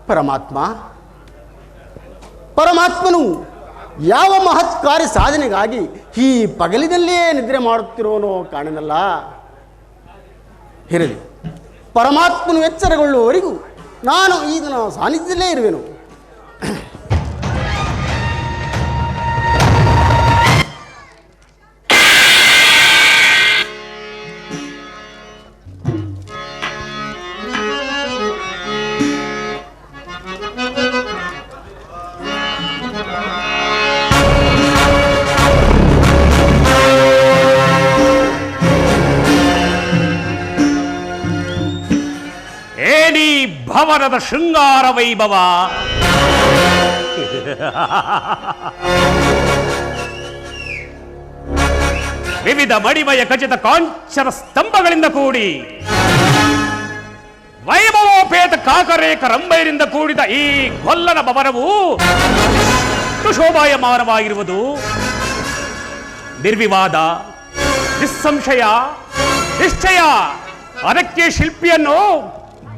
ಪರಮಾತ್ಮ ಪರಮಾತ್ಮನು ಯಾವ ಮಹತ್ ಕಾರ್ಯ ಸಾಧನೆಗಾಗಿ ಈ ಪಗಲಿನಲ್ಲೇ ನಿದ್ರೆ ಮಾಡುತ್ತಿರೋನೋ ಕಾಣನಲ್ಲ. ಇರಲಿ, ಪರಮಾತ್ಮನು ಎಚ್ಚರಗೊಳ್ಳುವವರೆಗೂ ನಾನು ಈತನ ಸಾನ್ನಿಧ್ಯದಲ್ಲೇ ಇರುವೆನು. ಭವನದ ಶೃಂಗಾರ ವೈಭವ, ವಿವಿಧ ಮಣಿಮಯ ಖಚಿತ ಕಾಂಚನ ಸ್ತಂಭಗಳಿಂದ ಕೂಡಿ ವೈಭವೋಪೇತ ಕಾಕರೇಕ ರಂಬೈರಿಂದ ಕೂಡಿದ ಈ ಗೊಲ್ಲನ ಭವನವು ಶೋಭಾಯಮಾನವಾಗಿರುವುದು ನಿರ್ವಿವಾದ, ನಿಸ್ಸಂಶಯ, ನಿಶ್ಚಯ. ಅದಕ್ಕೆ ಶಿಲ್ಪಿಯನ್ನು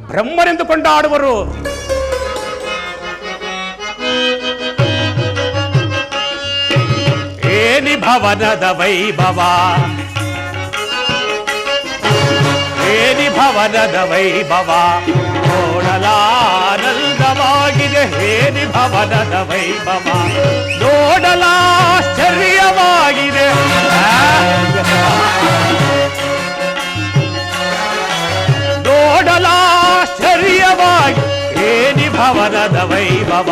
ಬ್ರಹ್ಮನೆಂದು ಕೊಂಡಾಡುವರು. ಏನಿ ಭವನದ ವೈಭವ, ಏನಿ ಭವನದ ವೈಭವ, ನೋಡಲಾನಂದವಾಗಿದೆ. ಏನಿ ಭವನದ ವೈಭವ, ನೋಡಲಾಶ್ಚರ್ಯವಾಗಿದೆ. ನೋಡಲಾಶ್ಚರ್ಯವಾಗಿ ಏನಿ ಭವನದ ವೈಭವ.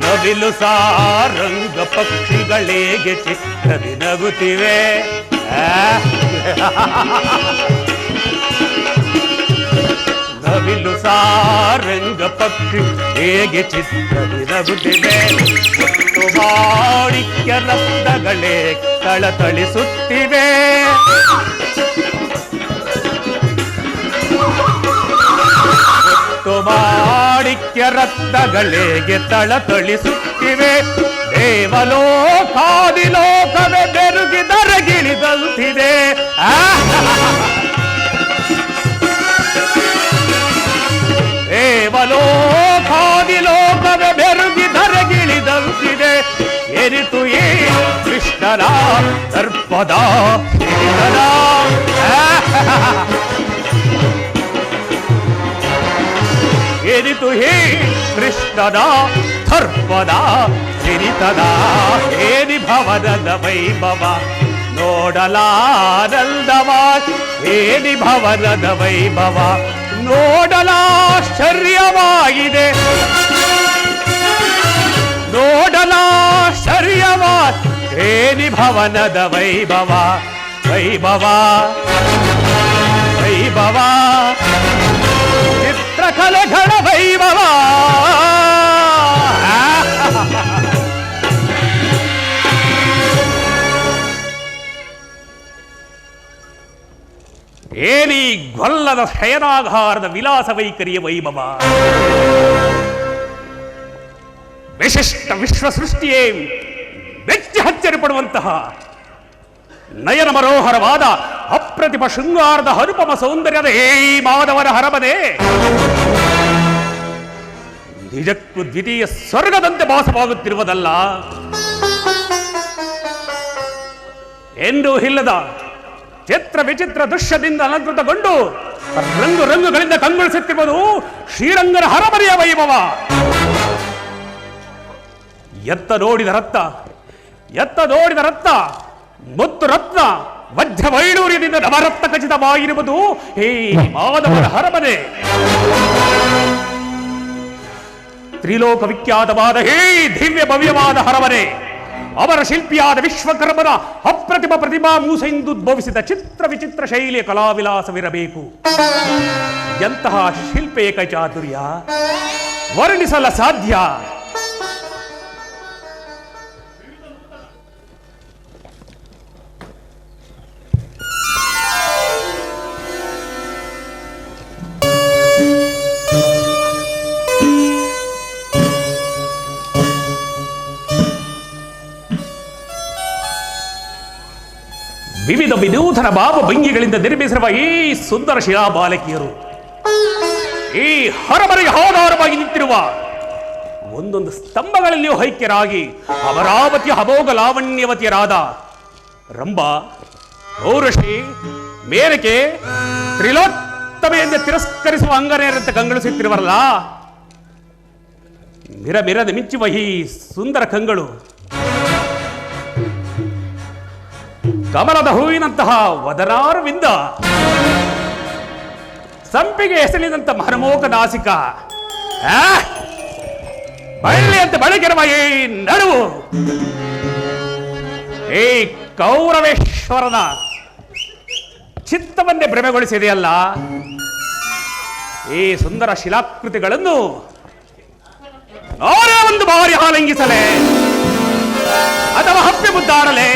ನವಿಲು ಸಾರಂಗ ಪಕ್ಷಿಗಳಿಗೆ ಚಿತ್ರದಿ ನಗುತ್ತಿವೆ. ನವಿಲು ಸಾರಂಗ ಪಕ್ಷಿ ಹೇಗೆ ಚಿತ್ರದಿ ನಗುತ್ತಿವೆ. ಮಾಣಿಕ್ಯ ರತ್ನಗಳೇ ತಳತಳಿಸುತ್ತಿವೆ. ಮಾಣಿಕ್ಯ ರತ್ನಗಳಿಗೆ ತಳತಳಿಸುತ್ತಿವೆ. ದೇವಲೋಕಾದಿಲೋಕವೇ ಬೆರುಗಿ ದರಗಿಳಿದಂತಿದೆ. ದೇವಲೋಕಾದಿಲೋಕವೇ ಬೆರುಗಿ ದರಗಿಳಿದಂತಿದೆ. ಎರಿತು ಈ ಕೃಷ್ಣನ ದರ್ಪದ ಸಿರಿತನ. ಎರಿತು ಹೇ ಕೃಷ್ಣನ ದರ್ಪದ ಸಿರಿತನ. ಏನಿ ಭವನದ ವೈಭವ, ನೋಡಲಾನಂದವ. ಏನಿ ಭವನದ ವೈಭವ, ನೋಡಲಾಶ್ಚರ್ಯವಾಗಿದೆ. ನೋಡಲಾಶ್ಚರ್ಯವಾದ ಏನಿ ಭವನದ ವೈಭವ, ವೈಭವ, ವೈಭವ, ಚಿತ್ರಕಲೆಗಳ ವೈಭವ. ಏನಿ ಗೊಲ್ಲದ ಶಯನಾಗಾರದ ವಿಲಾಸ ವೈಖರಿಯ ವೈಭವ. ವಿಶಿಷ್ಟ ವಿಶ್ವ ಸೃಷ್ಟಿಯೇ ಬೆಚ್ಚಿ ಹಚ್ಚರಿ ಪಡುವಂತಹ ನಯನ ಮನೋಹರವಾದ ಅಪ್ರತಿಮ ಶೃಂಗಾರದ ಅನುಪಮ ಸೌಂದರ್ಯದ ಹೇ ಮಾಧವನ ಹರಮನೆ ನಿಜಕ್ಕೂ ದ್ವಿತೀಯ ಸ್ವರ್ಗದಂತೆ ಭಾಸವಾಗುತ್ತಿರುವುದಲ್ಲ. ಎಂದೂ ಇಲ್ಲದ ಚಿತ್ರ ವಿಚಿತ್ರ ದೃಶ್ಯದಿಂದ ಅಲಂಕೃತಗೊಂಡು ರಂಗು ರಂಗುಗಳಿಂದ ಕಂಗೊಳಿಸುತ್ತಿರುವುದು ಶ್ರೀರಂಗನ ಹರಮನೆಯ ವೈಭವ. ಎತ್ತ ನೋಡಿದ ರತ್ನ ಮುತ್ತು ರತ್ನ ವಜ್ರ ವೈಡೂರ್ಯದಿಂದ ನವರತ್ನ ಖಚಿತವಾಗಿರುವುದು ಈ ಮಾಧವನ ಹರಮನೆ. ತ್ರಿಲೋಕ ವಿಖ್ಯಾತವಾದ ಹೇ ದಿವ್ಯ ಭವ್ಯವಾದ ಹರಮನೆ ಅವರ ಶಿಲ್ಪಿಯಾದ ವಿಶ್ವಕರ್ಮನ ಅಪ್ರತಿಮ ಪ್ರತಿಭಾ ಮೂಸೆಯಿಂದ ಉದ್ಭವಿಸಿದ ಚಿತ್ರ ವಿಚಿತ್ರ ಶೈಲಿಯ ಕಲಾವಿಲಾಸವಿರಬೇಕು. ಎಂತಹ ಶಿಲ್ಪೆಯ ಕೈಚಾತುರ್ಯ ವರ್ಣಿಸಲ ಸಾಧ್ಯ. ವಿವಿಧ ವಿನೂತನ ಭಾವಭಂಗಿಗಳಿಂದ ನಿರ್ಮಿಸಿರುವ ಈ ಸುಂದರ ಶಿಲಾ ಬಾಲಕಿಯರು ಈ ಹೊರಬರಿಗೆ ಆಧಾರವಾಗಿ ನಿಂತಿರುವ ಒಂದೊಂದು ಸ್ತಂಭಗಳಲ್ಲಿಯೂ ಐಕ್ಯರಾಗಿ ಅಮರಾವತಿಯ ಅಮೋಘ ಲಾವಣ್ಯವತಿಯರಾದ ರಂಭ, ಔರ್ವಶಿ, ಮೇನಕೆ, ತ್ರಿಲೋತ್ತಮೆಯಿಂದ ತಿರಸ್ಕರಿಸುವ ಅಂಗನೆಯರಂತೆ ಕಂಗೊಳಿಸುತ್ತಿರುವರಲ್ಲ, ಮಿರಮಿರದ ಮಿಂಚುವ ಈ ಸುಂದರ ಕಂಗಳು ಕಮಲದ ಹೂವಿನಂತಹ ವದನಾರವಿಂದ, ಸಂಪಿಗೆ ಹೆಸರಿನಂತ ಮನಮೋಕ ನಾಸಿಕ, ಬಳ್ಳಿಯಂತೆ ಬಳಗಿರುವ ಈ ನಡುವು, ಈ ಕೌರವೇಶ್ವರನ ಚಿತ್ತವನ್ನೇ ಭ್ರಮೆಗೊಳಿಸಿದೆಯಲ್ಲ. ಈ ಸುಂದರ ಶಿಲಾಕೃತಿಗಳನ್ನು ನಾನೇ ಒಂದು ಬಾರಿ ಆಲಿಂಗಿಸಲೇ ಅಥವಾ ಹಪ್ಪೆ ಮುದ್ದಾಡಲೇ?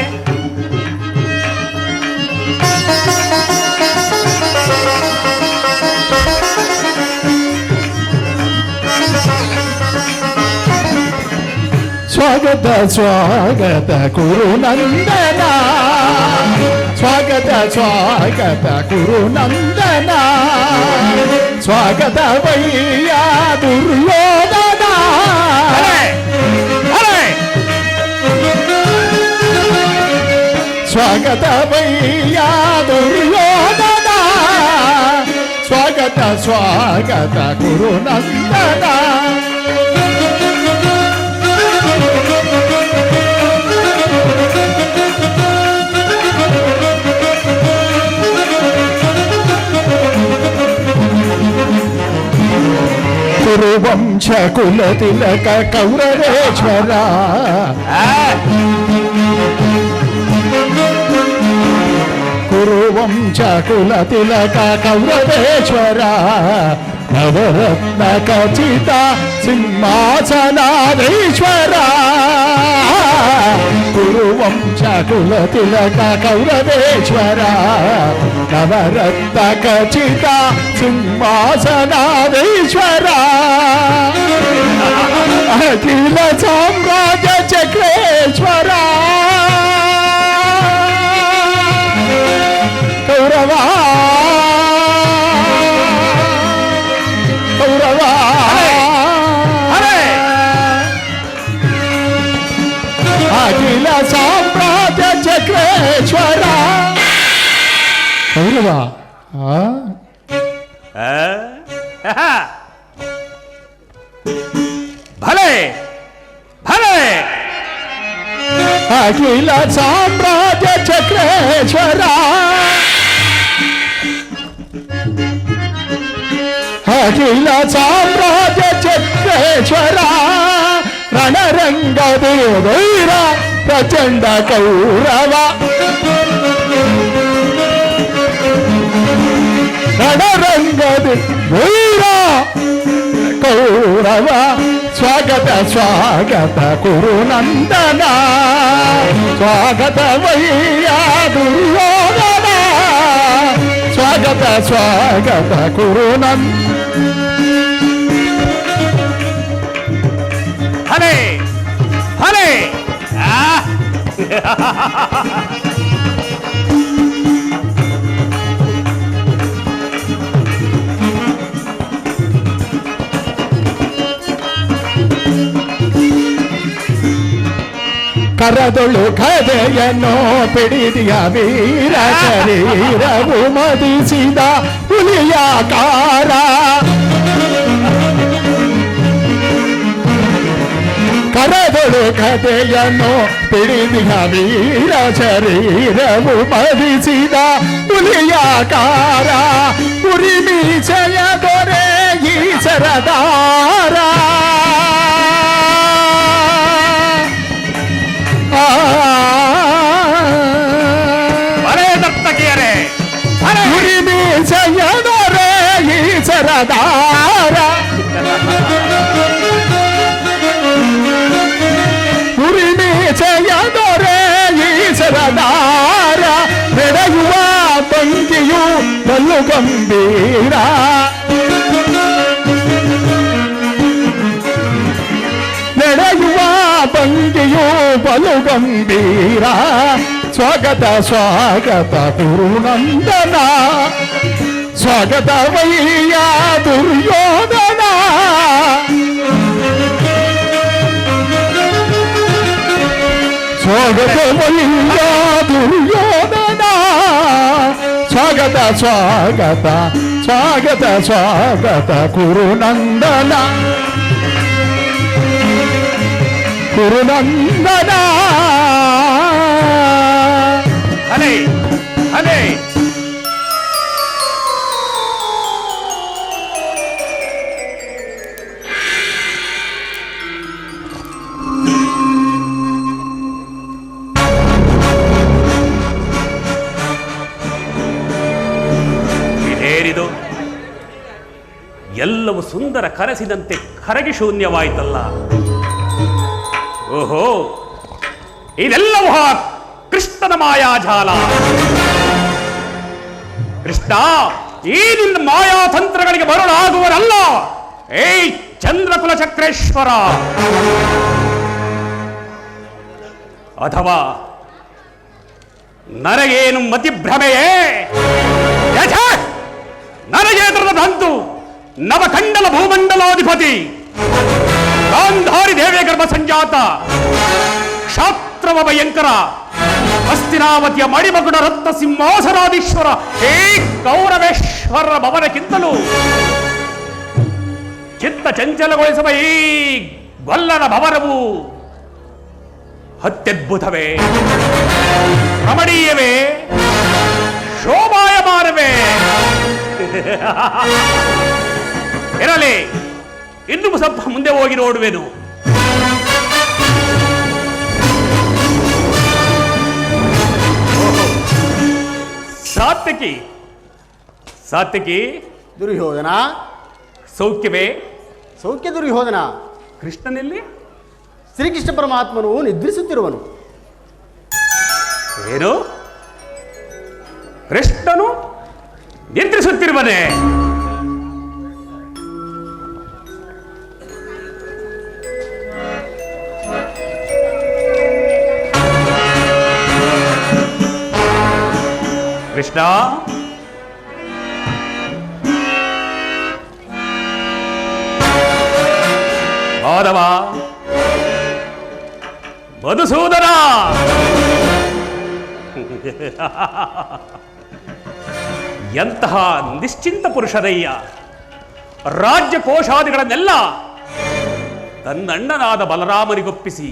ಸ್ವಾಗತ ಸ್ವಾಗತ ಕುರು ನಂದನ, ಸ್ವಾಗತ ಸ್ವಾಗತ ಕುರು ನಂದನ, ಸ್ವಾಗತ ವಯ್ಯ ದುರ್ಯೋಧನ. ಸ್ವಾಗತ ವಯ್ಯ ದುರ್ಯೋಧನ, ಸ್ವಾಗತ ಸ್ವಾಗತ ಕುರು ನಂದನ. ಕುರುವಂಶ ಕುಲ ತಿಲಕ ಕೌರವೇಶ್ವರ, ಕುರುವಂಶ ಕುಲ ತಿಲಕ ಕೌರವೇಶ್ವರ, ನವರತ್ನ ಖಚಿತ ಸಿಂಹಾಸನಾಧೀಶ್ವರ. ಕುರುವಂಶ ಕುಲ ತಿಲಕ ಕೌರವೇಶ್ವರ, ನವರತ್ನ ಖಚಿತ ಸಿಂಹಾಸನಾಧೀಶ್ವರ. ಅಖಿಲ ಸಾಮ್ರಾಜ್ಯ ಚಕ್ರೇಶ್ವರ, ಕೌರವ ಕೌರವ ಅಖಿಲ ಸಾಮ್ರಾಜ್ಯ ಚಕ್ರೇಶ್ವರ. ಕೌರವ ಭಲೆ ಭಲೆ ಅಖಿಲ ಸಾಮ್ರಾಜ್ಯ ಚಕ್ರೇಶ್ವರ, ಅಖಿಲ ಸಾಮ್ರಾಜ್ಯ ಚಕ್ರೇಶ್ವರ. ರಣರಂಗದೇ ವೈರ ಪ್ರಚಂಡ ಕೌರವ, ರಣರಂಗದ ವೈರ ಕೌರವ. ಸ್ವಾಗತ ಸ್ವಾಗತ ಕುರು ನಂದನ, ಸ್ವಾಗತ ವಯ್ಯ ದುರ್ಯೋಧನ, ಸ್ವಾಗತ ಸ್ವಾಗತ ಕುರು ನಂದನ. ಹಲೆ ಹಲೆ ಕರದೊಳು ಕದೆಯನ್ನು ಪಿಡಿದಿಯ ವೀರ ಶರೀರವು ಮದಿಸಿದ ಹುಲಿಯಾಕಾರ. ಕರದೊಳು ಕದೆಯನ್ನು ಪಿಡಿದಿಯ ವೀರ ಶರೀರವು ಮದಿಸಿದ ಹುಲಿಯಾಕಾರ. ಉರಿಮೀಸೆಯ ದೊರೆ ಈ ಸರದಾರ, ಉರಿಮೀಸೆಯದೊರೆ ಈ ಸರದಾರ. ಉರಿಮೀಸೆಯದೊರೆ ಈ ಸರದಾರ. ನಡೆಯುವ ಭಂಗಿಯು ಬಲು ಗಂಭೀರ, ನಡೆಯುವ ಭಂಗಿಯು ಬಲು ಗಂಭೀರ. ಸ್ವಾಗತ ಸ್ವಾಗತ ಕುರುನಂದನ ಸ್ವಾಗತವಯ್ಯ ದುರ್ಯೋಧನ ಸ್ವಾಗತವಯ್ಯ ದುರ್ಯೋಧನ ಸ್ವಾಗತ ಸ್ವಾಗತ ಸ್ವಾಗತ ಸ್ವಾಗತ ಕುರುನಂದನ ಕುರುನಂದನ ಅಲೆ ಅಲೆ ಇದೇನಿದು? ಎಲ್ಲವೂ ಸುಂದರ ಕನಸಿನಂತೆ ಕರಗಿ ಶೂನ್ಯವಾಯಿತಲ್ಲ. ಓಹೋ, ಇದೆಲ್ಲವೂ ಕೃಷ್ಣನ ಮಾಯಾಜಾಲ. ಕೃಷ್ಣ ಈ ನಿನ್ನ ಮಾಯಾತಂತ್ರಗಳಿಗೆ ಮರುಳಾಗುವರಲ್ಲ. ಏಯ್ ಚಂದ್ರಕುಲ ಚಕ್ರೇಶ್ವರ, ಅಥವಾ ನನಗೇನು ಮತಿಭ್ರಮೆಯೇ? ನನಗೆ ಬಂತು ನವಖಂಡಲ ಭೂಮಂಡಲಾಧಿಪತಿ ಗಾಂಧಾರಿ ದೇವಿಯ ಗರ್ಭ ಸಂಜಾತ ಕ್ಷಾತ್ರವ ಭಯಂಕರ ಹಸ್ತಿನಾವತಿಯ ಮಣಿಮಗುಡ ರತ್ನ ಸಿಂಹಾಸನಾಧೀಶ್ವರ ಹೇ ಕೌರವೇಶ್ವರರ ಭವನಕ್ಕಿಂತಲೂ ಚಿತ್ತ ಚಂಚಲಗೊಳಿಸುವ ಈ ಗೊಲ್ಲನ ಭವನವು ಅತ್ಯದ್ಭುತವೇ, ರಮಣೀಯವೇ, ಶೋಭಾಯಮಾನವೇ. ಇರಲಿ, ಇನ್ನು ಸ್ವಲ್ಪ ಮುಂದೆ ಹೋಗಿ ನೋಡುವೆನು. ಸಾತ್ವಿಕಿ ಸಾತ್ವಿಕಿ, ದುರ್ಯೋಧನ, ಸೌಖ್ಯವೇ? ಸೌಖ್ಯ ದುರ್ಯೋಧನ. ಕೃಷ್ಣನಲ್ಲಿ ಶ್ರೀಕೃಷ್ಣ ಪರಮಾತ್ಮನು ನಿದ್ರಿಸುತ್ತಿರುವನು. ಏನು? ಕೃಷ್ಣನು ನಿದ್ರಿಸುತ್ತಿರುವನೇ? ಕೃಷ್ಣ, ಮಾಧವ, ಮಧುಸೂದನ, ಎಂತಹ ನಿಶ್ಚಿಂತ ಪುರುಷರಯ್ಯ. ರಾಜ್ಯ ಕೋಶಾದಿಗಳನ್ನೆಲ್ಲ ತನ್ನಣ್ಣನಾದ ಬಲರಾಮನಿಗೊಪ್ಪಿಸಿ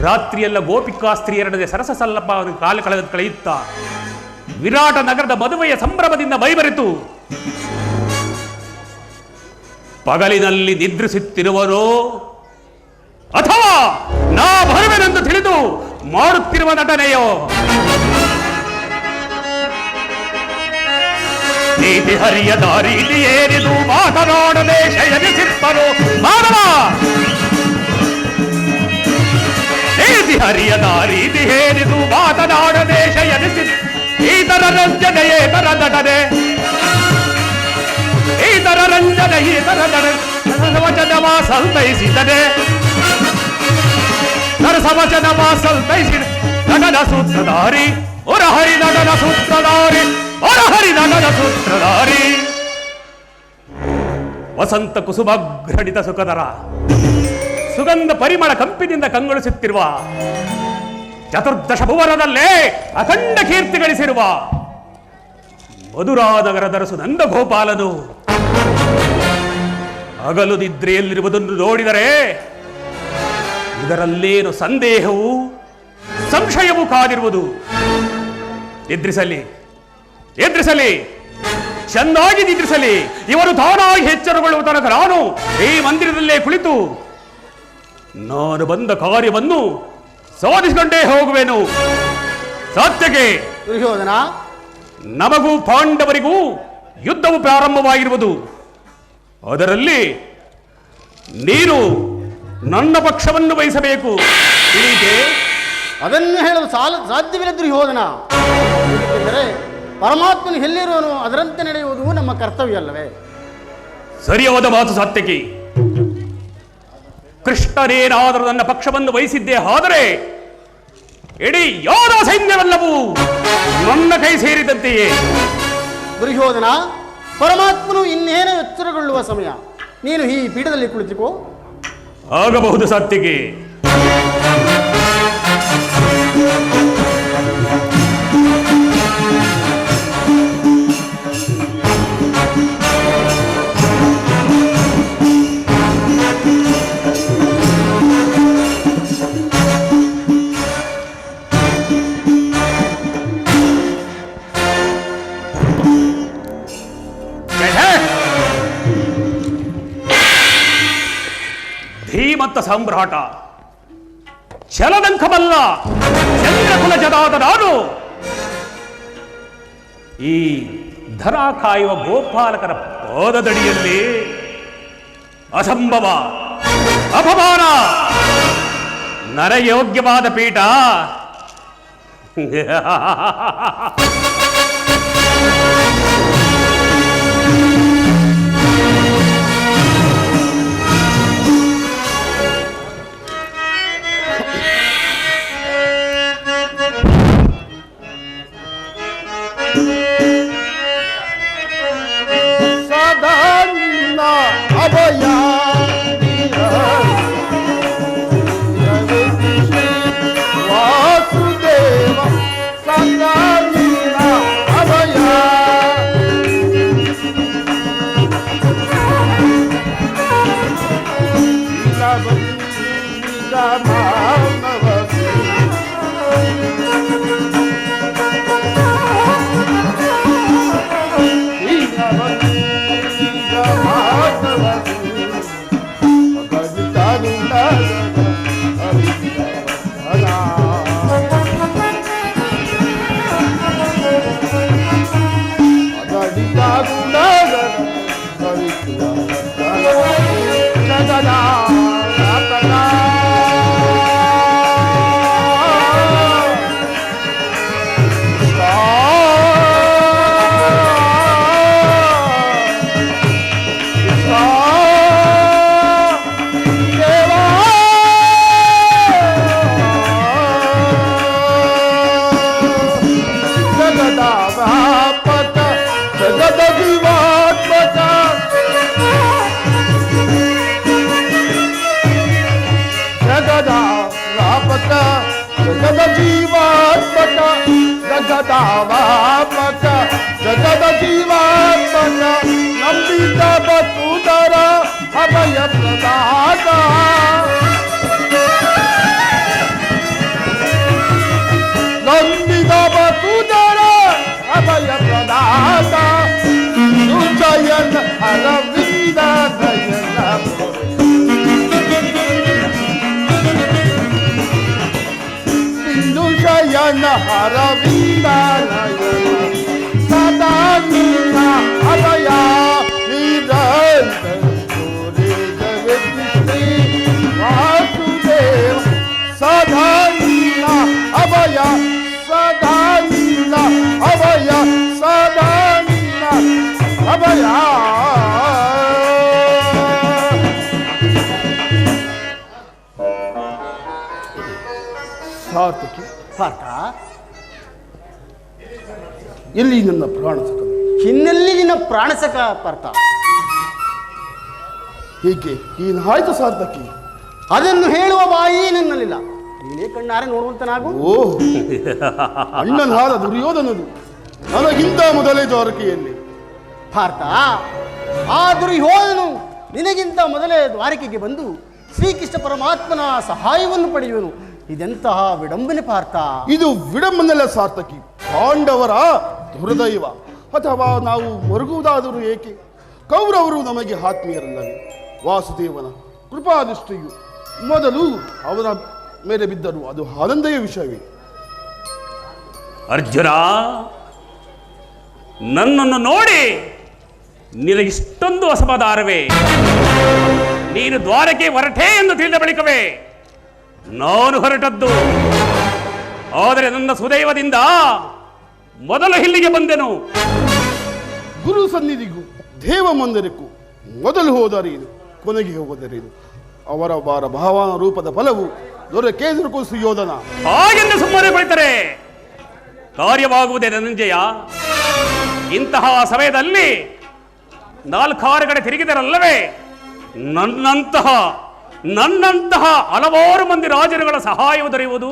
ರಾತ್ರಿಯೆಲ್ಲ ಗೋಪಿಕಾಸ್ತ್ರೀಯರೊಡನೆ ಸರಸ ಸಲ್ಲಪ ಕಾಲ ಕಳೆಯುತ್ತ ವಿರಾಟ ನಗರದ ಮದುವೆಯ ಸಂಭ್ರಮದಿಂದ ಮೈಬೆರೆತು ಪಗಲಿನಲ್ಲಿ ನಿದ್ರಿಸುತ್ತಿರುವರೋ ಅಥವಾ ನಾ ಬರುವೆನೆಂದು ತಿಳಿದು ಮಾಡುತ್ತಿರುವ ನಟನೆಯೋ? ನೀತಿ ಹರಿಯದ ರೀತಿ ಏರಿದು ಮಾತನಾಡದೆ ಶಯನಿಸಿತ್ತರು ಮಾನವ. ನೀತಿ ಹರಿಯದ ರೀತಿ ಏರಿದು ಮಾತನಾಡದೆ ಶಯನಿಸಿ ಈತರ ರಂಜನೆ ಏತರ ನಟನೆ, ಈತರ ರಂಜನೆ ಈತರ ವಚನವ ಸಂತೈಸಿದರೆ ನರಸವಚನವ ಸಂತೈಸಿದ ನಟನ ಸೂತ್ರಧಾರಿ ಹೊರಹರಿ ನಟನ ಸೂತ್ರಧಾರಿ ಹೊರಹರಿ ನಟನ ಸೂತ್ರಧಾರಿ ವಸಂತ ಕುಸುಮಾಘ್ರಣಿತ ಸುಖದರ ಸುಗಂಧ ಪರಿಮಳ ಕಂಪಿನಿಂದ ಕಂಗೊಳಿಸುತ್ತಿರುವ ಚತುರ್ದಶ ಭುವನದಲ್ಲೇ ಅಖಂಡ ಕೀರ್ತಿ ಗಳಿಸಿರುವ ಮಧುರಾನಗರದರಸು ನಂದ ಗೋಪಾಲನು ಹಗಲು ನಿದ್ರೆಯಲ್ಲಿರುವುದನ್ನು ನೋಡಿದರೆ ಇದರಲ್ಲೇನು ಸಂದೇಹವು ಸಂಶಯವೂ ಕಾದಿರುವುದು. ಎದ್ರಿಸಲಿ ಎದ್ರಿಸಲಿ, ಚೆನ್ನಾಗಿ ನಿದ್ರಿಸಲಿ. ಇವರು ತಾನಾಗಿ ಎಚ್ಚರಗೊಳ್ಳುವ ತನಕ ನಾನು ಈ ಮಂದಿರದಲ್ಲೇ ಕುಳಿತು ನಾನು ಬಂದ ಕಾರ್ಯವನ್ನು ಸಾಧಿಸಿಕೊಂಡೇ ಹೋಗುವೆನು. ಸಾತ್ಯಕ್ಕೆ ದುರ್ಯೋಧನ, ನಮಗೂ ಪಾಂಡವರಿಗೂ ಯುದ್ಧವು ಪ್ರಾರಂಭವಾಗಿರುವುದು. ಅದರಲ್ಲಿ ನೀನು ನನ್ನ ಪಕ್ಷವನ್ನು ವಹಿಸಬೇಕು. ತಿಳಿಯಿತೆ? ಅದನ್ನು ಹೇಳಲು ಸಾಧ್ಯವಿಲ್ಲ ದುರ್ಯೋಧನ. ಏಕೆಂದರೆ ಪರಮಾತ್ಮನು ಎಲ್ಲಿರುವನು ಅದರಂತೆ ನಡೆಯುವುದು ನಮ್ಮ ಕರ್ತವ್ಯ ಅಲ್ಲವೇ? ಸರಿಯಾದ ಮಾತು ಸಾತ್ಯಕಿ. ಕೃಷ್ಣನೇನಾದರೂ ನನ್ನ ಪಕ್ಷವನ್ನು ವಹಿಸಿದ್ದೇ ಆದರೆ ಇಡೀ ಯೋಧ ಸೈನ್ಯವೆಲ್ಲವೂ ನನ್ನ ಕೈ ಸೇರಿದಂತೆಯೇ. ದುರ್ಯೋಧನ, ಪರಮಾತ್ಮನು ಇನ್ನೇನು ಎಚ್ಚರಗೊಳ್ಳುವ ಸಮಯ. ನೀನು ಈ ಪೀಠದಲ್ಲಿ ಕುಳಿತುಕೋ. ಆಗಬಹುದು ಸಾತ್ವಿಕೆ. ಧೀಮಂತ ಸಾಮ್ರಾಟ, ಛಲದಂಕಮಲ್ಲ ಚಂದ್ರಕುಲಜದಾದ ನಾನು ಈ ಧರ ಕಾಯುವ ಗೋಪಾಲಕರ ಪಾದದಡಿಯಲ್ಲಿ ಅಸಂಭವ, ಅಪಮಾನ, ನರಯೋಗ್ಯವಾದ ಪೀಠ. ಅಭಯ ವಾಸುದೇವ ಸಂಗಾನೀನ ಅಭಯ ಜೀವಾತ್ಮಕ ಜಗದಾವಾತ್ಮಕ ಜಗದ ಜೀವಾತ್ಮಕ ನಂಬಿದ ಬಸುಧರ ಅಭಯ ಪ್ರದಾತ ನಂಬಿದ ಬಸುಧರ ಅಭಯ ಪ್ರದಾತ ಸುಜಯನ ಅರವಿಂದ ನಯನ ಶಯನ ಅರವಿಂದ ನಯನ ಸದಾ ನೀನ ಅಭಯ ಶ್ರೀ ವಾಸುದೇವ ಸದಾ ನೀನ ಅಭಯ ಸದಾ ನೀನ ಅಭಯ ಸದಾ ನೀನ ಅಭಯ. ಸಾರ್ಥಕಿ, ಪಾರ್ಥ, ಎಲ್ಲಿ ನನ್ನ ಪ್ರಾಣಸಕ? ಹಿನ್ನೆಲ್ಲಿ ನಿನ್ನ ಪ್ರಾಣಸಕ ಪಾರ್ಥ? ಹೀಗೆ ಏನಾಯ್ತು ಸಾರ್ಥಕಿ? ಅದನ್ನು ಹೇಳುವ ಬಾಯಿ ನನ್ನಲ್ಲಿಲ್ಲ. ನೀನೇ ಕಣ್ಣಾರೆ ನೋಡುವಂತನಾಗು. ಓ, ಅಣ್ಣನಾದ ದುರ್ಯೋಧನನು ನನಗಿಂತ ಮೊದಲೇ ದ್ವಾರಕೆಯಲ್ಲಿ. ಪಾರ್ಥ, ಆ ದುರ್ಯೋಧನು ನಿನಗಿಂತ ಮೊದಲೇ ದ್ವಾರಕೆಗೆ ಬಂದು ಶ್ರೀಕೃಷ್ಣ ಪರಮಾತ್ಮನ ಸಹಾಯವನ್ನು ಪಡೆಯುವನು. ಇದೆಂತಹ ವಿಡಂಬನೆ ಪಾರ್ಥ! ಇದು ವಿಡಂಬನೆಲ್ಲ ಸಾರ್ಥಕಿ. ಪಾಂಡವರ ದುರ್ದೈವ. ಅಥವಾ ನಾವು ಮರುಗುವುದಾದರೂ ಏಕೆ? ಕೌರವರು ನಮಗೆ ಆತ್ಮೀಯರಲ್ಲವೇ? ವಾಸುದೇವನ ಕೃಪಾದೃಷ್ಟಿಯು ಮೊದಲು ಅವರ ಮೇಲೆ ಬಿದ್ದರು. ಅದು ಆನಂದಯ ವಿಷಯವೇ. ಅರ್ಜುನ, ನನ್ನನ್ನು ನೋಡಿ ನಿನಗಿಷ್ಟೊಂದು ಅಸಮಾಧಾನವೇ? ನೀನು ದ್ವಾರಕೆ ಹೊರಟೆ ಎಂದು ತಿಳಿದ ಬಳಿಕವೇ ನಾನು ಹೊರಟದ್ದು. ಆದರೆ ನನ್ನ ಸುದೈವದಿಂದ ಮೊದಲು ಇಲ್ಲಿಗೆ ಬಂದೆನು. ಗುರು ಸನ್ನಿಧಿಗೂ ದೇವ ಮಂದಿರಕ್ಕೂ ಮೊದಲು ಹೋದರೇನು, ಕೊನೆಗೆ ಹೋದರೇನು? ಅವರ ಭಾವನ ರೂಪದ ಫಲವು ದೊರೆ ಕೇಸರಕು ಸುಯೋಧನ. ಹಾಗೆಂದು ಸುಮ್ಮನೆ ಕುಳಿತರೆ ಕಾರ್ಯವಾಗುವುದೇ ಧನಂಜಯ. ಇಂತಹ ಸಮಯದಲ್ಲಿ ನಾಲ್ಕಾರು ಕಡೆ ತಿರುಗಿದರಲ್ಲವೇ ನನ್ನಂತಹ ಹಲವಾರು ಮಂದಿ ರಾಜರುಗಳ ಸಹಾಯವು ದೊರೆಯುವುದು.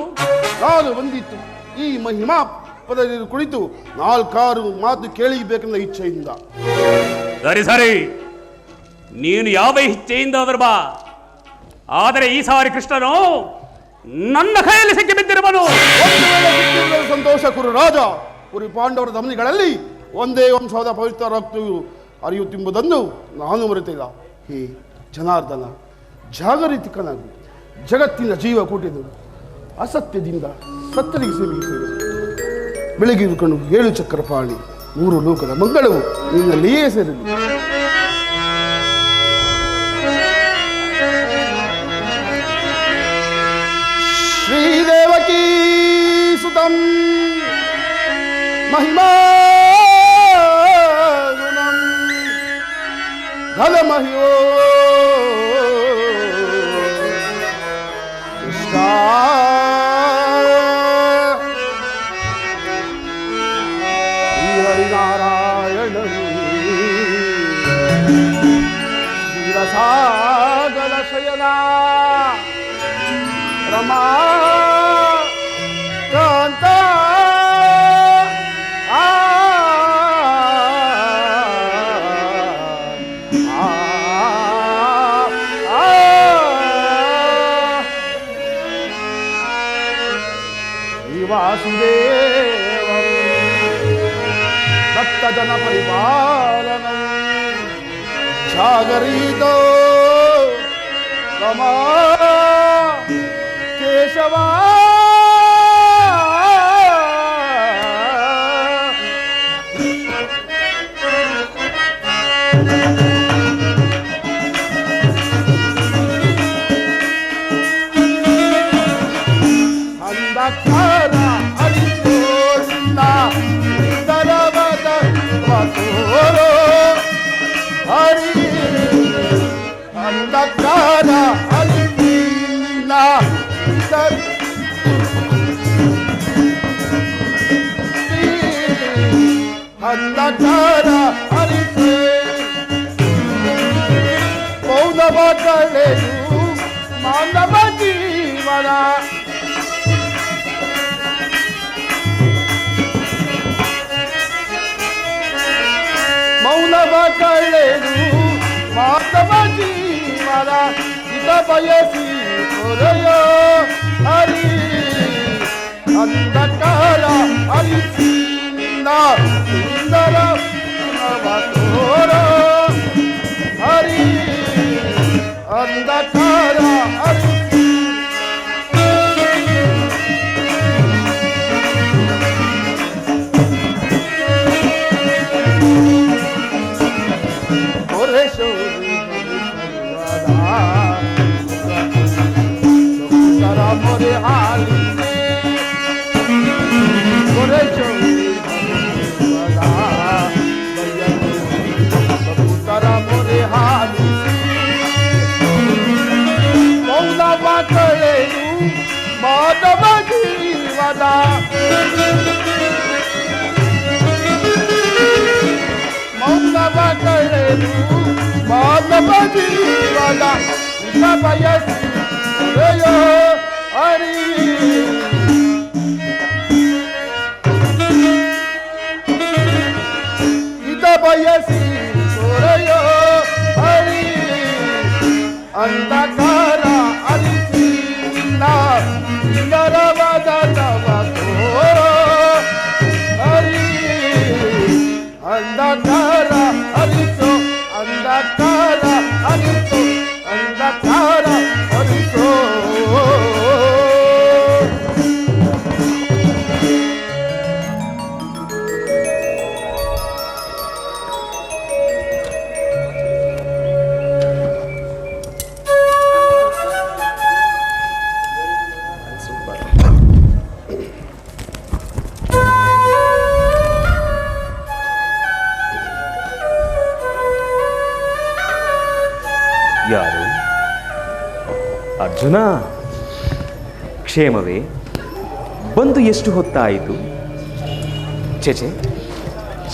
ನಾನು ಬಂದಿತ್ತು ಈ ಮಹಿಮಾ ಪದದಲ್ಲಿ ಕುಳಿತು ನಾಲ್ಕಾರು ಮಾತು ಕೇಳಿಬೇಕೆಂದ ಇಚ್ಛೆಯಿಂದ. ಸರಿ ಸರಿ, ನೀನು ಯಾವ ಇಚ್ಛೆಯಿಂದ ಹೋದರು ಬಾ. ಆದರೆ ಈ ಸಾರಿ ಕೃಷ್ಣನು ನನ್ನ ಕೈಯಲ್ಲಿ ಸಿಕ್ಕಿ ಬಿದ್ದಿರುವನು. ಸಂತೋಷ ಕುರು ರಾಜ. ಕುರಿ ಪಾಂಡವರ ಧಮನಿಗಳಲ್ಲಿ ಒಂದೇ ವಂಶವಾದ ಪವಿತ್ರ ರಕ್ತವು ಹರಿಯುತ್ತೆಂಬುದನ್ನು ನಾನು ಮರೆತಿಲ್ಲ. ಹೇ ಜನಾರ್ದನ, ಜಾಗರಿತಿಕನಾಗು. ಜಗತ್ತಿನ ಜೀವ ಕೂಟಿದ್ದು ಅಸತ್ಯದಿಂದ ಸತ್ಯರಿಗೆ ಸೇವೆ. ಬೆಳಗಿರುಕನು 7 ಚಕ್ರಪಾಣಿ, 3 ಲೋಕದ ಮಂಗಳವು ನಿನ್ನಲ್ಲಿಯೇ ಸೇರಲಿ. ಶ್ರೀದೇವಕೀ ಸುತಂ ಮಹಿಮಾ ಘನಮಹ್ಯೋ ಕೃಷ್ಣ ಶ್ರೀಹರಿನಾರಾಯಣ ಶ್ರೀರಸಾಗರ ಶಯನ ರಮಾ ಕಾಂತ ವಾಸುದೇವ ಭಕ್ತ ಜನ ಪರಿಪಾಲನ ಜಾಗರಿತೋ ರಮಾ ಕೇಶವ ಅಂಧಕಾರ ಅರಿತೋರಿಲ್ಲ ದರವದ ತೋರೋ ಹರಿ ಅಂಧಕಾರ ಅರಿತಿಲ್ಲ ಅಂಧಕಾರ ಅರಿತೆ ಮೌನವ ಕಳೆಯು ಮಾನವ ಜೀವನ ಮೌನವ ಕಳೆದು ಮಾನವ ಜೀವನ ಇದ ಬಯಸಿ ಹೊರೆಯೋ ಹರಿ ಅಂಧಕಾರ ಹರಿಸಿಂದ ಸುಂದರ ತೋರ ಹರಿ ಅಂಧಕಾರ ಹರಿಸಿ मोरे हाली मोरे चौरा मोरे हाली मौनव कळेनु माधव जीवना मौनव कळेनु माधव जीवना बयसी हरि इद बयसी सोरयो हरि अंधकार अरिसिंद नरवद तव तोरो हरि अंधकार हरिसो अंधकार हरिसो अंधकार हरिसो ಯಾರು? ಅರ್ಜುನ, ಕ್ಷೇಮವೇ? ಬಂದು ಎಷ್ಟು ಹೊತ್ತಾಯಿತು? ಚೇಚೆ,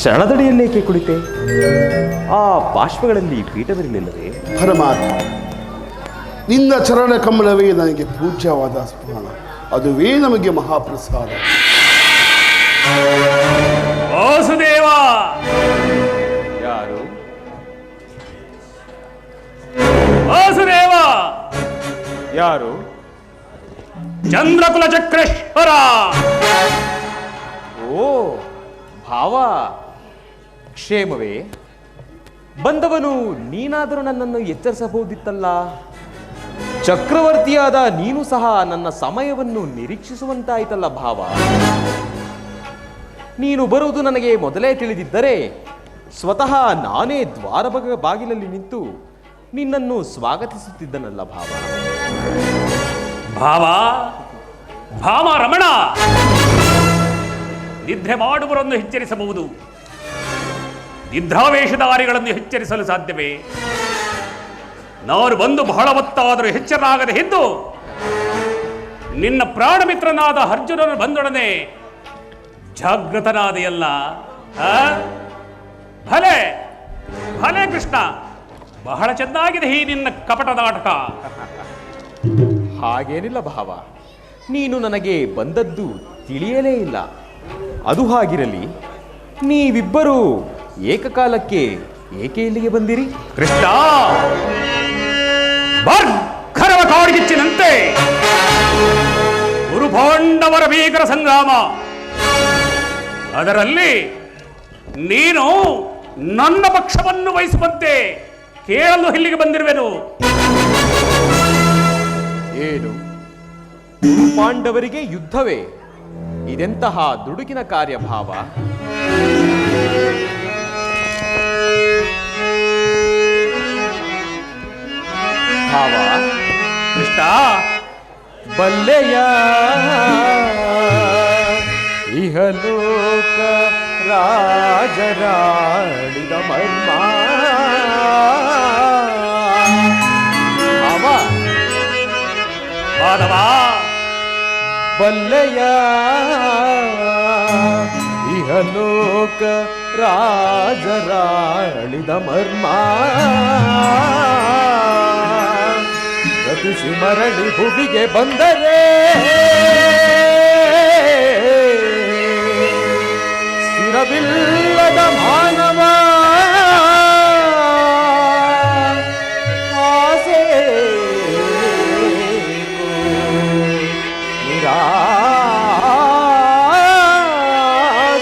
ಶರಣದಡಿಯಲ್ಲೇಕೆ ಕುಳಿತೆ? ಆ ಬಾಷ್ಪಗಳಲ್ಲಿ ಪೀಠವಿರಲಿಲ್ಲವೇ? ಪರಮಾತ್ಮ, ನಿನ್ನ ಚರಣ ಕಮಲವೇ ನನಗೆ ಪೂಜ್ಯವಾದ ಸ್ನಾನ, ಅದುವೇ ನಮಗೆ ಮಹಾಪ್ರಸಾದ. ವಾಸುದೇವ! ಯಾರು? ವಾಸುದೇವ! ಯಾರು? ಚಂದ್ರಕುಲ ಚಕ್ರೇಶ್ವರ! ಓ ಭಾವ, ಕ್ಷೇಮವೇ? ಬಂದವನು ನೀನಾದರೂ ನನ್ನನ್ನು ಎಚ್ಚರಿಸಬಹುದಿತ್ತಲ್ಲ. ಚಕ್ರವರ್ತಿಯಾದ ನೀನು ಸಹ ನನ್ನ ಸಮಯವನ್ನು ನಿರೀಕ್ಷಿಸುವಂತಾಯಿತಲ್ಲ ಭಾವ. ನೀನು ಬರುವುದು ನನಗೆ ಮೊದಲೇ ತಿಳಿದಿದ್ದರೆ ಸ್ವತಃ ನಾನೇ ಬಾಗಿಲಲ್ಲಿ ನಿಂತು ನಿನ್ನನ್ನು ಸ್ವಾಗತಿಸುತ್ತಿದ್ದನಲ್ಲ ಭಾವ. ಭಾವ, ಭಾಮ ರಮಣ, ನಿದ್ರೆ ಮಾಡುವವರನ್ನು ಎಚ್ಚರಿಸಬಹುದು, ನಿದ್ರಾವೇಶಧಾರಿಗಳನ್ನು ಎಚ್ಚರಿಸಲು ಸಾಧ್ಯವೇ? ನಾನು ಬಂದು ಬಹಳ ಹೊತ್ತಾದರೂ ಎಚ್ಚರನಾಗದೆ ಇದ್ದು ನಿನ್ನ ಪ್ರಾಣಮಿತ್ರನಾದ ಅರ್ಜುನನ ಬಂದೊಡನೆ ಜಾಗೃತನಾದೆಯಲ್ಲ. ಭಲೆ ಭಲೆ ಕೃಷ್ಣ, ಬಹಳ ಚೆನ್ನಾಗಿದೆ ಈ ನಿನ್ನ ಕಪಟ ನಾಟಕ. ಹಾಗೇನಿಲ್ಲ ಭಾವ, ನೀನು ನನಗೆ ಬಂದದ್ದು ತಿಳಿಯಲೇ ಇಲ್ಲ. ಅದು ಹಾಗಿರಲಿ, ನೀವಿಬ್ಬರು ಏಕಕಾಲಕ್ಕೆ ಏಕೆ ಇಲ್ಲಿಗೆ ಬಂದಿರಿ? ಕೃಷ್ಣ, ಬರ್ಖರವ ಕಾಡ್ಗಿಚ್ಚಿನಂತೆ ಗುರುಪಾಂಡವರ ಭೀಕರ ಸಂಗ್ರಾಮ, ಅದರಲ್ಲಿ ನೀನು ನನ್ನ ಪಕ್ಷವನ್ನು ವಹಿಸುವಂತೆ ಕೇಳಲು ಇಲ್ಲಿಗೆ ಬಂದಿರುವೆನು. ಏನು, ಪಾಂಡವರಿಗೆ ಯುದ್ಧವೇ? ಇದೆಂತಹ ದುಡುಕಿನ ಕಾರ್ಯ ಭಾವ. ಭಾವ, ಕೃಷ್ಣ, ಬಲ್ಲೆಯ ಇಹಲೋಕ ರಾಜರಾಡಿದ ಮರ್ಮ. ಭಾವ, ಮಾಧವ, ಬಲ್ಲೆಯ ಇಹಲೋಕ ರಾಜರಾಳಿದ ಮರ್ಮ. ಗತಿಸಿ ಮರಳಿ ಭುವಿಗೆ ಬಂದರೆ ಸ್ಥಿರವಿಲ್ಲದ ಮಾನವ ಆಸೆ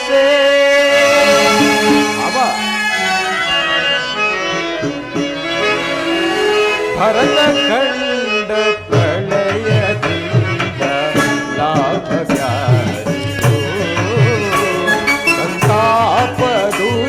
ನಿರಾಸೆ. ಅವ ಭರತ ಕಂಡ ಪ್ರಳಯದಿಂದ ಲಾಭ ಸಂತಾಪ ದೂರ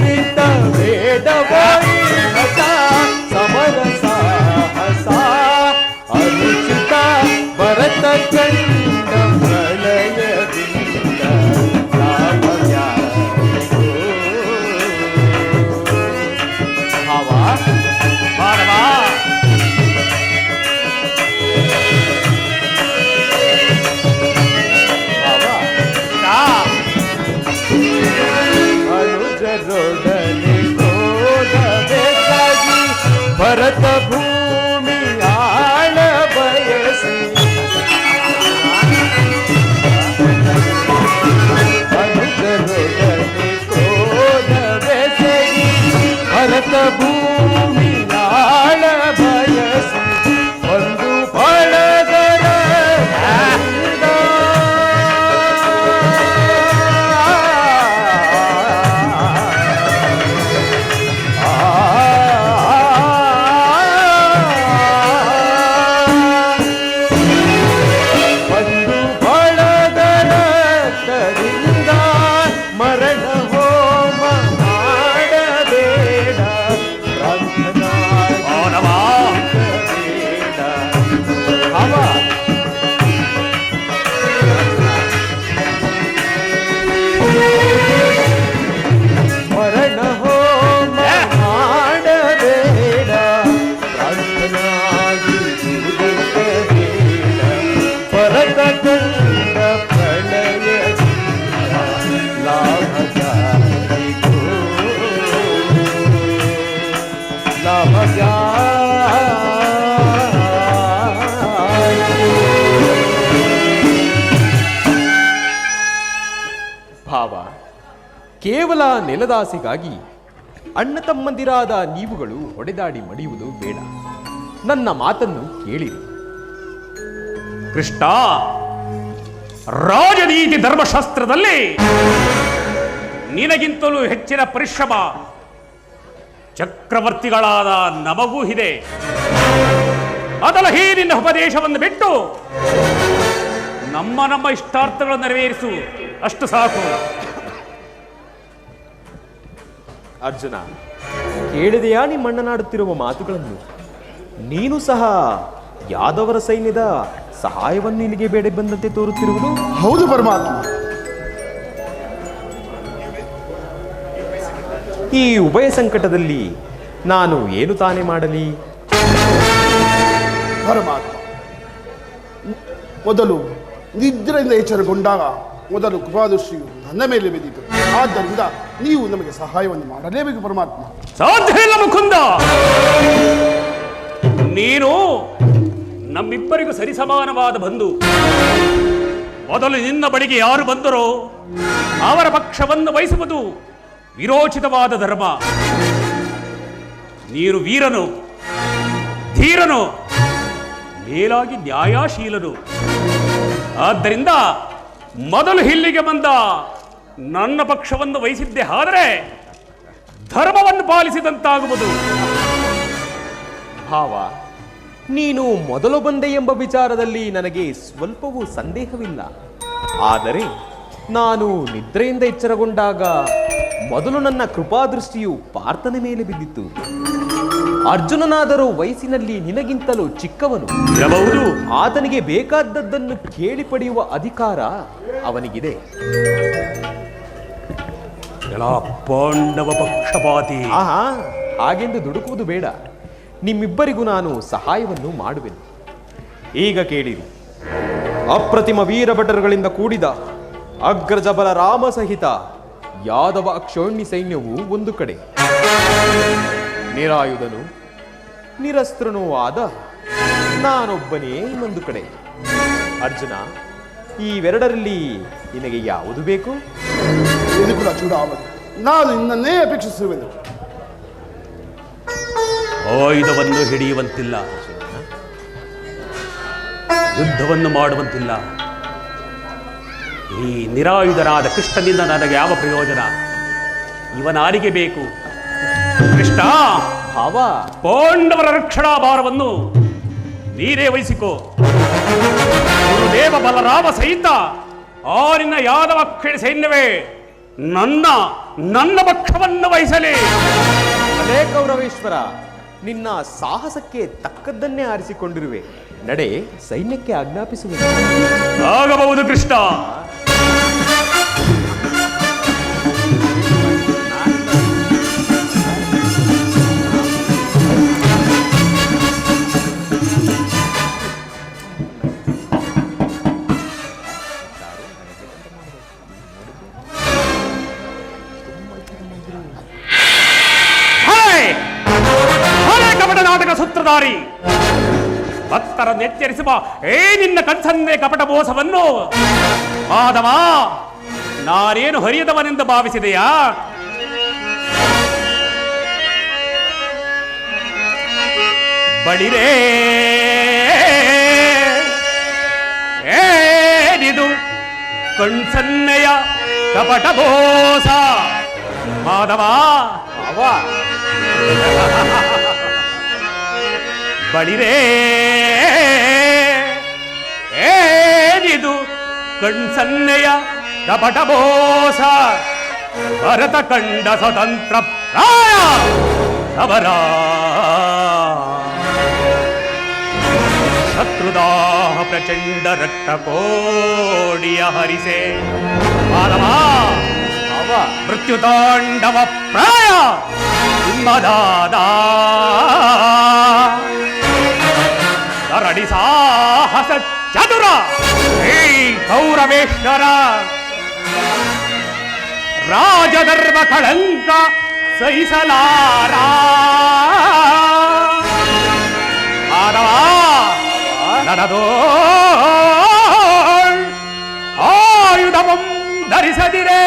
ಭಾವ, ಕೇವಲ ನೆಲದಾಸೆಗಾಗಿ ಅಣ್ಣ ತಮ್ಮಂದಿರಾದ ನೀವುಗಳು ಹೊಡೆದಾಡಿ ಮಡಿಯುವುದು ಬೇಡ. ನನ್ನ ಮಾತನ್ನು ಕೇಳಿರಿ. ಕೃಷ್ಣ, ರಾಜನೀತಿ ಧರ್ಮಶಾಸ್ತ್ರದಲ್ಲಿ ನಿನಗಿಂತಲೂ ಹೆಚ್ಚಿನ ಪರಿಶ್ರಮ ಚಕ್ರವರ್ತಿಗಳಾದ ನಮಗೂ ಇದೆ. ಮೊದಲ ನಿನ್ನ ಉಪದೇಶವನ್ನು ಬಿಟ್ಟು ನಮ್ಮ ಇಷ್ಟಾರ್ಥಗಳನ್ನು ನೆರವೇರಿಸು, ಅಷ್ಟು ಸಾಕು. ಅರ್ಜುನ, ಕೇಳಿದೆಯಾ ನಿಮ್ಮಣ್ಣನಾಡುತ್ತಿರುವ ಮಾತುಗಳನ್ನು? ನೀನು ಸಹ ಯಾದವರ ಸೈನ್ಯದ ಸಹಾಯವನ್ನು ನಿನಗೆ ಬೇಡ ಬಂದಂತೆ ತೋರುತ್ತಿರುವುದು? ಹೌದು ಪರಮಾತ್ಮ. ಈ ಉಭಯ ಸಂಕಟದಲ್ಲಿ ನಾನು ಏನು ತಾನೇ ಮಾಡಲಿ? ಪರಮಾತ್ಮ, ಮೊದಲು ನಿದ್ರೆಯಿಂದ ಎಚ್ಚರಗೊಂಡಾಗ ಮೊದಲು ಕೃಪಾದೃಷ್ಟಿಯು ನನ್ನ ಮೇಲೆ ಬಿದ್ದಿತು. ಆದ್ದರಿಂದ ನೀವು ನಮಗೆ ಸಹಾಯವನ್ನು ಮಾಡಲೇಬೇಕು ಪರಮಾತ್ಮ. ಸಾಧ್ಯ ಇಲ್ಲ ಮುಕುಂದ. ನೀನು ನಮ್ಮಿಬ್ಬರಿಗೂ ಸರಿಸಮಾನವಾದ ಬಂಧು. ಮೊದಲು ನಿನ್ನ ಬಳಿಗೆ ಯಾರು ಬಂದರೋ ಅವರ ಪಕ್ಷವನ್ನು ವಹಿಸುವುದು ವಿರೋಚಿತವಾದ ಧರ್ಮ. ನೀನು ವೀರನು, ಧೀರನು, ಮೇಲಾಗಿ ನ್ಯಾಯಶೀಲನು. ಆದ್ದರಿಂದ ಮೊದಲು ಇಲ್ಲಿಗೆ ಬಂದ ನನ್ನ ಪಕ್ಷವನ್ನು ವಹಿಸಿದ್ದೆ ಆದರೆ ಧರ್ಮವನ್ನು ಪಾಲಿಸಿದಂತಾಗುವುದು. ಭಾವ, ನೀನು ಮೊದಲು ಬಂದೆ ಎಂಬ ವಿಚಾರದಲ್ಲಿ ನನಗೆ ಸ್ವಲ್ಪವೂ ಸಂದೇಹವಿಲ್ಲ. ಆದರೆ ನಾನು ನಿದ್ರೆಯಿಂದ ಎಚ್ಚರಗೊಂಡಾಗ ಮೊದಲು ನನ್ನ ಕೃಪಾದೃಷ್ಟಿಯು ಪಾರ್ಥನ ಮೇಲೆ ಬಿದ್ದಿತ್ತು. ಅರ್ಜುನನಾದರೂ ವಯಸ್ಸಿನಲ್ಲಿ ನಿನಗಿಂತಲೂ ಚಿಕ್ಕವನು. ಆತನಿಗೆ ಬೇಕಾದದ್ದನ್ನು ಕೇಳಿ ಪಡೆಯುವ ಅಧಿಕಾರ ಅವನಿಗಿದೆ. ಪಾಂಡವ ಪಕ್ಷಪಾತಿ. ಹಾಗೆಂದು ದುಡುಕುವುದು ಬೇಡ. ನಿಮ್ಮಿಬ್ಬರಿಗೂ ನಾನು ಸಹಾಯವನ್ನು ಮಾಡುವೆನು. ಈಗ ಕೇಳಿರಿ. ಅಪ್ರತಿಮ ವೀರಭಟರುಗಳಿಂದ ಕೂಡಿದ ಅಗ್ರಜಬಲ ರಾಮ ಸಹಿತ ಯಾದವ ಅಕ್ಷೋಣಿ ಸೈನ್ಯವು ಒಂದು ಕಡೆ, ನಿರಾಯುಧನು ನಿರಸ್ತ್ರನೂ ಆದ ನಾನೊಬ್ಬನೇ ಇನ್ನೊಂದು ಕಡೆ. ಅರ್ಜುನ, ಇವೆರಡರಲ್ಲಿ ನಿನಗೆ ಯಾವುದು ಬೇಕು? ಯದುಕುಲ ಚೂಡಾಮಣಿ, ನಾನು ನಿನ್ನನ್ನೇ ಅಪೇಕ್ಷಿಸುವೆನು. ಆಯುಧವನ್ನು ಹಿಡಿಯುವಂತಿಲ್ಲ, ಯುದ್ಧವನ್ನು ಮಾಡುವಂತಿಲ್ಲ. ಈ ನಿರಾಯುಧನಾದ ಕೃಷ್ಣನಿಂದ ನನಗೆ ಯಾವ ಪ್ರಯೋಜನ? ಇವನಾರಿಗೆ ಬೇಕು. ಕೃಷ್ಣ, ಪಾಂಡವರ ರಕ್ಷಣಾ ಭಾರವನ್ನು ನೀರೇ ವಹಿಸಿಕೋ. ಗುರುದೇವ ಬಲರಾಮ ಸಹಿತ ಆರಿನ ಯಾದವ ಅಕ್ಷೋಣಿ ಸೈನ್ಯವೇ ನನ್ನ ಪಕ್ಷವನ್ನು ವಹಿಸಲಿ. ಅಲೇ ಕೌರವೇಶ್ವರ, ನಿನ್ನ ಸಾಹಸಕ್ಕೆ ತಕ್ಕದ್ದನ್ನೇ ಆರಿಸಿಕೊಂಡಿರುವೆ. ನಡೆ, ಸೈನ್ಯಕ್ಕೆ ಆಜ್ಞಾಪಿಸುವೆ. ಆಗಬಹುದು ಕೃಷ್ಣ. ಸೂತ್ರಧಾರಿ, ಭಕ್ತರನ್ನು ಎಚ್ಚರಿಸುವ ನಿನ್ನ ಕನ್ಸನ್ನೇ ಕಪಟ ಮೋಸವನ್ನು ಮಾಧವ ನಾನೇನು ಹರಿಯದವನೆಂದು ಭಾವಿಸಿದೆಯಾ? ಬಳಿರೇ ಏನಿದು ಕಣ್ಸನ್ನೆಯ ಕಪಟ ಮೋಸ ಮಾಧವ? ಬಳಿರೇ ಏನಿದು ಕಣ್ಸನ್ನೆಯ ಕಪಟ ಮೋಸ? ಭರತ ಕಂಡ ಸ್ವತಂತ್ರ ಪ್ರಾಯ ಅವರ ಶತ್ರುದಾಹ ಪ್ರಚಂಡ ರಕ್ತ ಕೋಡಿಯ ಹರಿಸೆ ಮಾನವ ಮೃತ್ಯುತಾಂಡವ ಪ್ರಾಯ ಮದಾದ ಕರಡಿ ಸಾಹಸ ಚದುರ ಹೇ ಕೌರವೇಶ್ವರ ರಾಜಧರ್ಮ ಕಳಂಕ ಸಹಿಸಲಾರ ನನ್ನದೋ ಆಯುಧವಂ ಧರಿಸದಿರೇ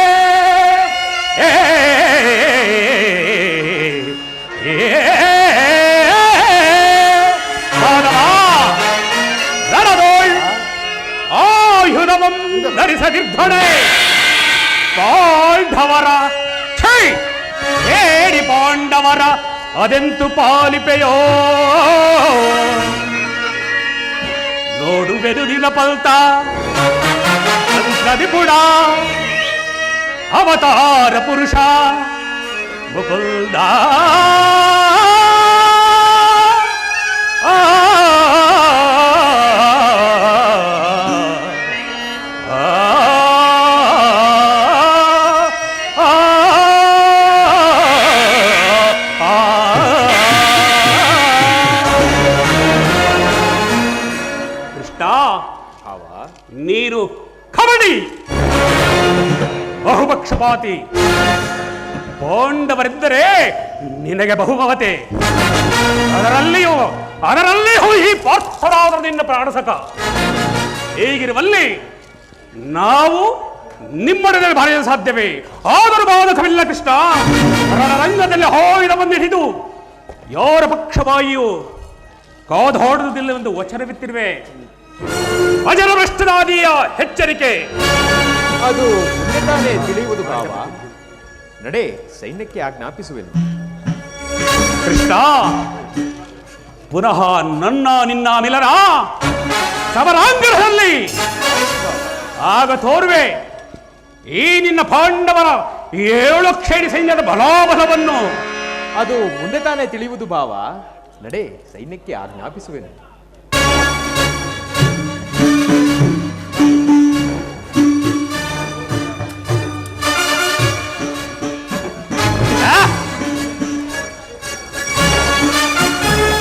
ಸರಿಸದಿರ್ಧೊಡೆ ಪಾಂಡವರ ಛೈ ಹೇಳಿ ಪಾಂಡವರ ಅದೆಂತು ಪಾಲಿಪೆಯೋ ನೋಡುವೆದು ನಿನ್ನ ಪಲ್ತ ಸಂಸದಿಪುಡ ಅವತಾರ ಪುರುಷ ಮುಕುಂದ ನೀನು ಕಬಡ್ಡಿ ಬಹುಪಕ್ಷಪಾತಿ. ಪಾಂಡವರಿದ್ದರೆ ನಿನಗೆ ಬಹುಮಮತೆ. ಅದರಲ್ಲಿಯೂ ಈ ಪಾರ್ಥರಾದ ನಿನ್ನ ಪ್ರಾಣಸಕ. ಹೀಗಿರುವಲ್ಲಿ ನಾವು ನಿಮ್ಮೊಡನೆ ಬಾಳೆಯಲು ಸಾಧ್ಯವೇ? ಆದರೂ ಬಾಧಕವಿಲ್ಲ ಕೃಷ್ಣ. ರಣರಂಗದಲ್ಲಿ ಹೋಗಿದವನ್ನು ಹಿಡಿದು ಯಾರ ಪಕ್ಷವಾಯಿಯು ಕಾದಾಡುವುದಿಲ್ಲ ಎಂದು ವಚನವಿತ್ತಿರುವೆ. ಅಜರಭ್ರಷ್ಟನಾದಿಯ ಎಚ್ಚರಿಕೆ. ಅದು ಮುಂದೆ ತಾನೇ ತಿಳಿಯುವುದು ಭಾವ. ನಡೆ, ಸೈನ್ಯಕ್ಕೆ ಆಜ್ಞಾಪಿಸುವೆನು. ಕೃಷ್ಣ, ಪುನಃ ನಿನ್ನ ಮಿಲನ ಸಮರಾಂಗಣದಲ್ಲಿ ಆಗ ತೋರುವೆ ಈ ನಿನ್ನ ಪಾಂಡವರ 7 ಕ್ಷೇಣಿ ಸೈನ್ಯದ ಬಲಾಬಲವನ್ನು. ಅದು ಮುಂದೆ ತಾನೇ ತಿಳಿಯುವುದು ಭಾವ. ನಡೆ, ಸೈನ್ಯಕ್ಕೆ ಆಜ್ಞಾಪಿಸುವೆನು.